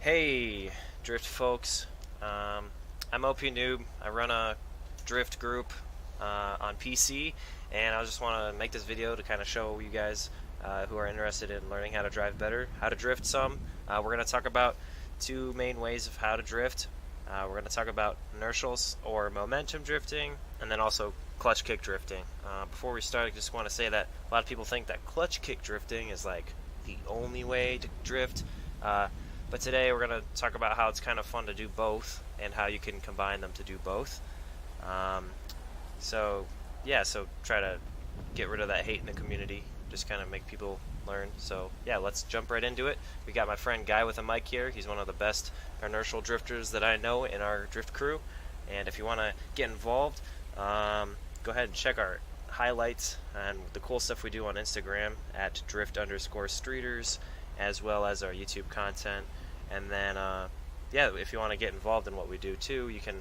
Hey, Drift folks. I'm OP Noob. I run a Drift group on PC, and I just want to make this video to kind of show you guys who are interested in learning how to drive better, how to drift some. We're going to talk about two main ways of how to drift. We're going to talk about inertials or momentum drifting, and then also clutch kick drifting. Before we start, I just want to say that a lot of people think that clutch kick drifting is like the only way to drift. But today we're going to talk about how it's kind of fun to do both and how you can combine them to do both. Um, so try to get rid of that hate in the community. Just kind of make people learn. So yeah, let's jump right into it. We got my friend Guy with a mic here. He's one of the best inertial drifters that I know in our drift crew. And if you want to get involved, go ahead and check our highlights and the cool stuff we do on Instagram at drift_streeters, as well as our YouTube content. And then, if you want to get involved in what we do too, you can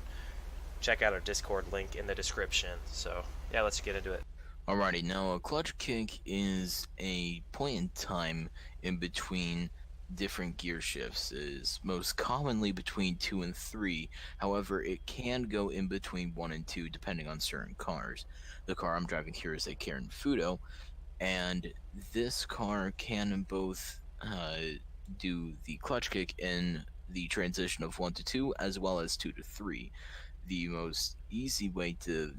check out our Discord link in the description. So, yeah, let's get into it. Alrighty, now a clutch kick is a point in time in between different gear shifts. Is most commonly between 2 and 3. However, it can go in between 1 and 2 depending on certain cars. The car I'm driving here is a Karen Fudo, and this car can both do the clutch kick in the transition of 1 to 2 as well as 2 to 3. The most easy way to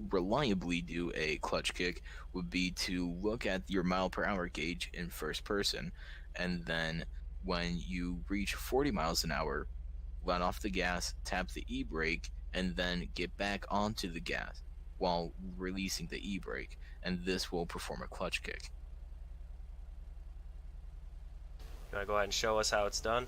reliably do a clutch kick would be to look at your mile per hour gauge in first person, and then when you reach 40 miles an hour, let off the gas, tap the e-brake, and then get back onto the gas while releasing the e-brake, and this will perform a clutch kick. You want to go ahead and show us how it's done?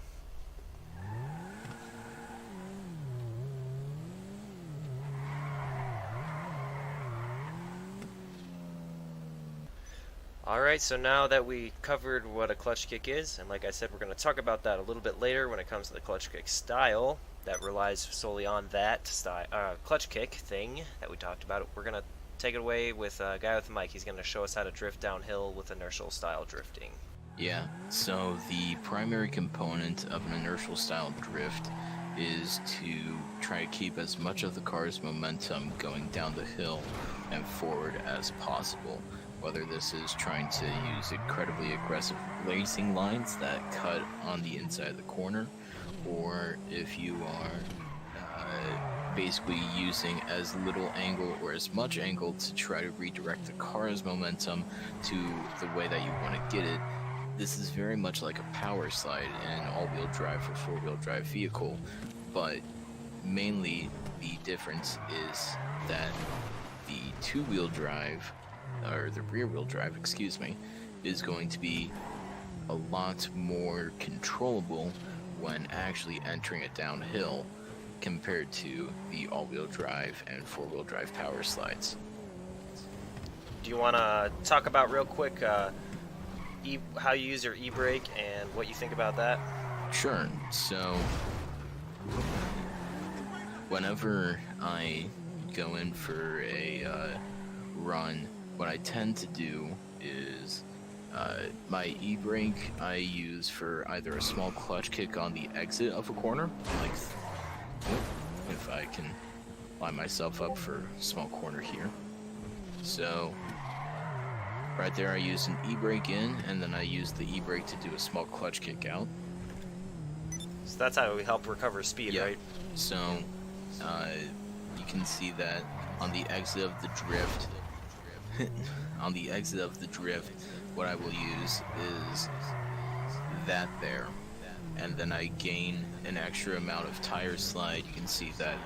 Alright, so now that we covered what a clutch kick is, and like I said, we're going to talk about that a little bit later when it comes to the clutch kick style that relies solely on that style, clutch kick thing that we talked about. We're going to take it away with a guy with the mic. He's going to show us how to drift downhill with inertial style drifting. Yeah, so the primary component of an inertial style drift is to try to keep as much of the car's momentum going down the hill and forward as possible. Whether this is trying to use incredibly aggressive racing lines that cut on the inside of the corner, or if you are basically using as little angle or as much angle to try to redirect the car's momentum to the way that you want to get it. This is very much like a power slide in an all-wheel drive or four-wheel drive vehicle, but mainly the difference is that the two-wheel drive, or the rear-wheel drive, excuse me, is going to be a lot more controllable when actually entering it downhill compared to the all-wheel drive and four-wheel drive power slides. Do you want to talk about real quick how you use your e-brake and what you think about that? Sure. So whenever I go in for a run, what I tend to do is my e-brake I use for either a small clutch kick on the exit of a corner, like if I can line myself up for a small corner here. So right there I use an e-brake in, and then I use the e-brake to do a small clutch kick out. So that's how we help recover speed, right? So you can see that on the exit of the drift, what I will use is that there, and then I gain an extra amount of tire slide. You can see that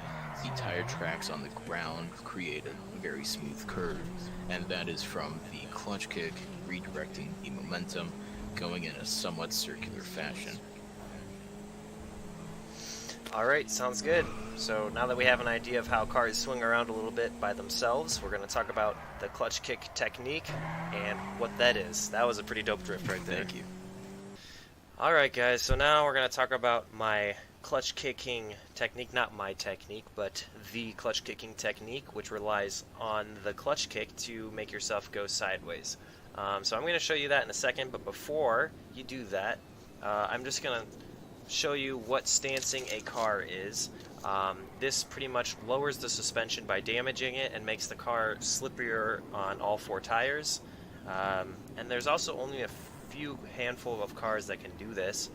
the tire tracks on the ground create a very smooth curve, and that is from the clutch kick redirecting the momentum going in a somewhat circular fashion. Alright, sounds good. So now that we have an idea of how cars swing around a little bit by themselves, we're going to talk about the clutch kick technique and what that is. That was a pretty dope drift right there. Thank you. Alright guys, so now we're going to talk about my clutch kicking technique, not my technique, but the clutch kicking technique, which relies on the clutch kick to make yourself go sideways. So I'm going to show you that in a second, but before you do that, I'm just going to show you what stancing a car is. This pretty much lowers the suspension by damaging it and makes the car slipperier on all 4 tires. And there's also only a few handful of cars that can do this.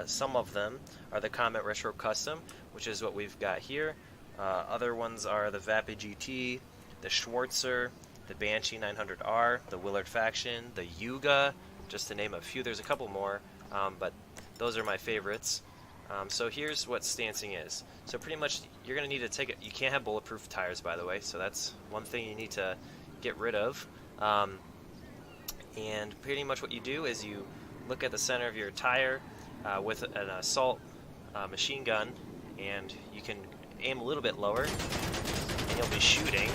Some of them are the Comet Retro Custom, which is what we've got here. Other ones are the Vapid GT, the Schwarzer, the Banshee 900R, the Willard Faction, the Yuga, just to name a few. There's a couple more, but those are my favorites. So here's what stancing is. So pretty much you're going to need to take it. You can't have bulletproof tires, by the way, so that's one thing you need to get rid of. And pretty much what you do is you look at the center of your tire with an assault machine gun, and you can aim a little bit lower, and you'll be shooting.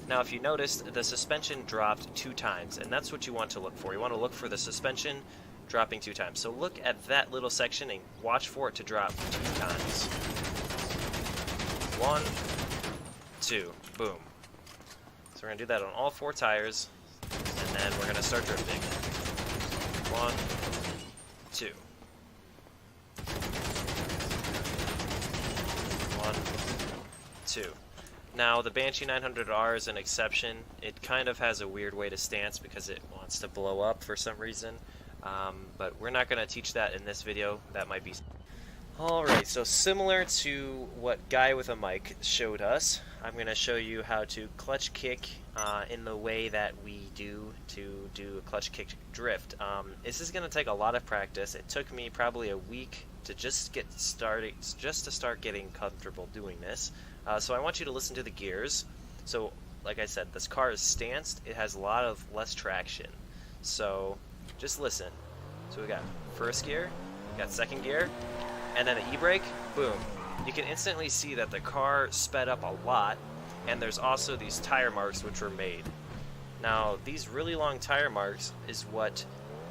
Now if you noticed, the suspension dropped 2 times, and that's what you want to look for. You want to look for the suspension dropping 2 times. So look at that little section and watch for it to drop 2 times. 1, 2, boom. So we're going to do that on all 4 tires, and then we're going to start drifting. 1, 2. 1, 2. Now the Banshee 900R is an exception. It kind of has a weird way to stance because it wants to blow up for some reason. But we're not going to teach that in this video. That might be... Alright, so similar to what Guy with a Mic showed us, I'm going to show you how to clutch kick in the way that we do to do a clutch kick drift. This is going to take a lot of practice. It took me probably a week to just get started, just to start getting comfortable doing this. So I want you to listen to the gears. So, like I said, this car is stanced. It has a lot of less traction. So, just listen. So we got first gear, we got second gear, and then the e-brake, boom. You can instantly see that the car sped up a lot, and there's also these tire marks which were made. Now, these really long tire marks is what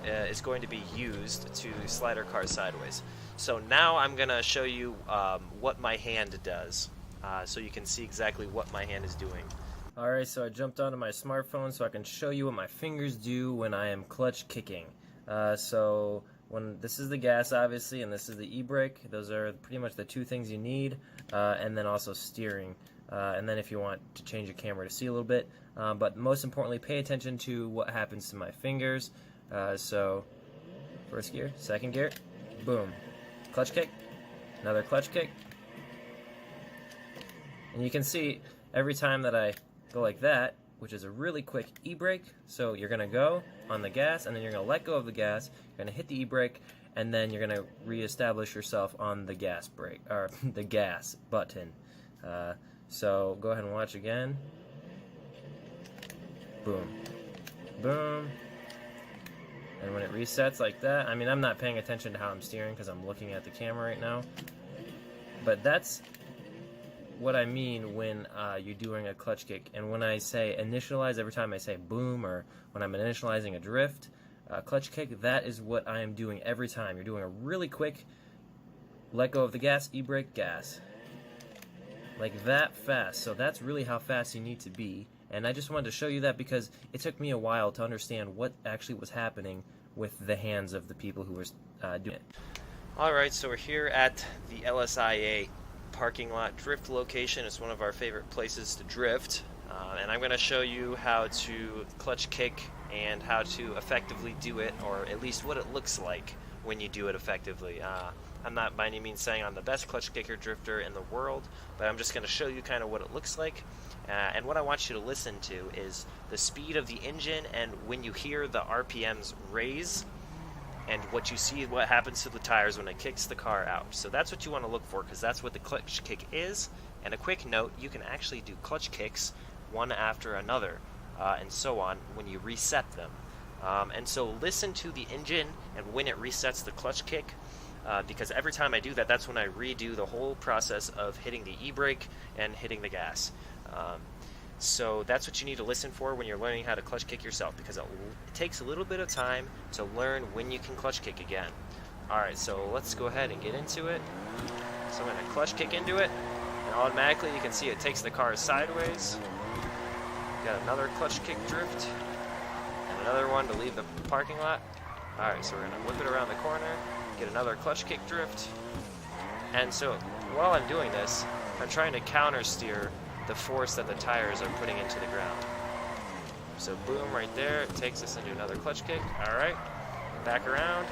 is going to be used to slide our car sideways. So now I'm going to show you what my hand does, so you can see exactly what my hand is doing. Alright, so I jumped onto my smartphone so I can show you what my fingers do when I am clutch kicking. So when this is the gas, obviously, and this is the e-brake. Those are pretty much the 2 things you need, and then also steering. And then if you want to change your camera to see a little bit. But most importantly, pay attention to what happens to my fingers. So first gear, second gear, boom. Clutch kick, another clutch kick. And you can see every time that I go like that, which is a really quick e-brake. So you're going to go on the gas, and then you're going to let go of the gas, you're going to hit the e-brake, and then you're going to reestablish yourself on the gas brake, or the gas button. So go ahead and watch again. Boom. Boom. And when it resets like that, I mean, I'm not paying attention to how I'm steering because I'm looking at the camera right now. But that's what I mean when you're doing a clutch kick. And when I say initialize, every time I say boom, or when I'm initializing a drift, clutch kick, that is what I am doing every time. You're doing a really quick let go of the gas, e-brake, gas. Like that fast. So that's really how fast you need to be. And I just wanted to show you that because it took me a while to understand what actually was happening with the hands of the people who were doing it. Alright, so we're here at the LSIA parking lot drift location. It's one of our favorite places to drift. And I'm going to show you how to clutch kick and how to effectively do it, or at least what it looks like when you do it effectively. I'm not by any means saying I'm the best clutch kicker drifter in the world, but I'm just going to show you kind of what it looks like. And what I want you to listen to is the speed of the engine, and when you hear the RPMs raise, and what you see, what happens to the tires when it kicks the car out. So that's what you want to look for, because that's what the clutch kick is. And a quick note, you can actually do clutch kicks one after another, and so on, when you reset them. And so listen to the engine and when it resets the clutch kick, because every time I do that, that's when I redo the whole process of hitting the e-brake and hitting the gas. So that's what you need to listen for when you're learning how to clutch kick yourself, because it takes a little bit of time to learn when you can clutch kick again. Alright, so let's go ahead and get into it. So I'm going to clutch kick into it, and automatically you can see it takes the car sideways. Got another clutch kick drift, and another one to leave the parking lot. Alright, so we're going to whip it around the corner, get another clutch kick drift. And so while I'm doing this, I'm trying to counter steer the force that the tires are putting into the ground. So boom, right there, it takes us into another clutch kick. Alright, back around,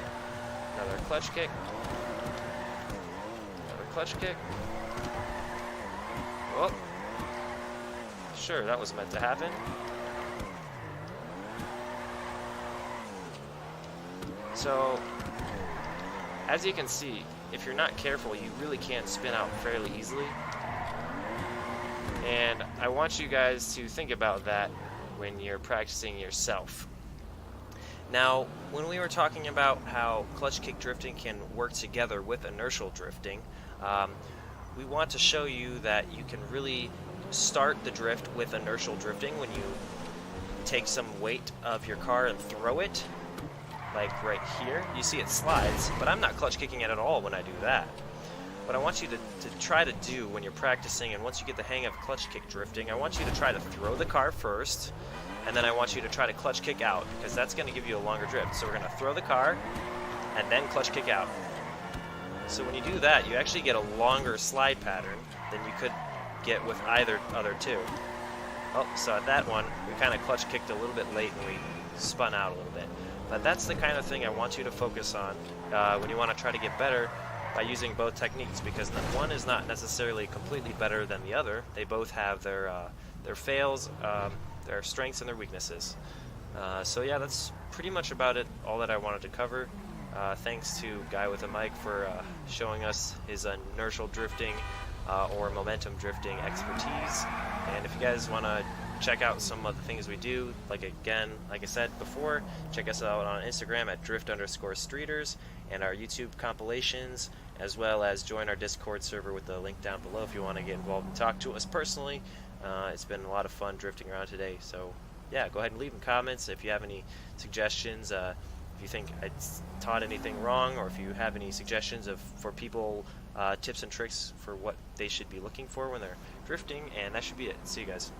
another clutch kick, another clutch kick. Oh, sure, that was meant to happen. So, as you can see, if you're not careful, you really can spin out fairly easily. And I want you guys to think about that when you're practicing yourself. Now, when we were talking about how clutch kick drifting can work together with inertial drifting, we want to show you that you can really start the drift with inertial drifting when you take some weight of your car and throw it, like right here. You see it slides, but I'm not clutch kicking it at all when I do that. What I want you to try to do when you're practicing, and once you get the hang of clutch kick drifting, I want you to try to throw the car first, and then I want you to try to clutch kick out, because that's going to give you a longer drift. So we're going to throw the car, and then clutch kick out. So when you do that, you actually get a longer slide pattern than you could get with either other two. Oh, so at that one, we kind of clutch kicked a little bit late and we spun out a little bit. But that's the kind of thing I want you to focus on when you want to try to get better by using both techniques, because one is not necessarily completely better than the other. They both have their fails, their strengths, and their weaknesses. So yeah, that's pretty much about it, all that I wanted to cover. Thanks to Guy with a Mic for showing us his inertial drifting or momentum drifting expertise. And if you guys want to check out some of the things we do, like I said before, check us out on Instagram at drift_streeters and our YouTube compilations, as well as join our Discord server with the link down below if you want to get involved and talk to us personally. It's been a lot of fun drifting around today, so yeah, go ahead and leave them comments if you have any suggestions. If you think I taught anything wrong, or if you have any suggestions for people, tips and tricks for what they should be looking for when they're drifting. And that should be it. See you guys.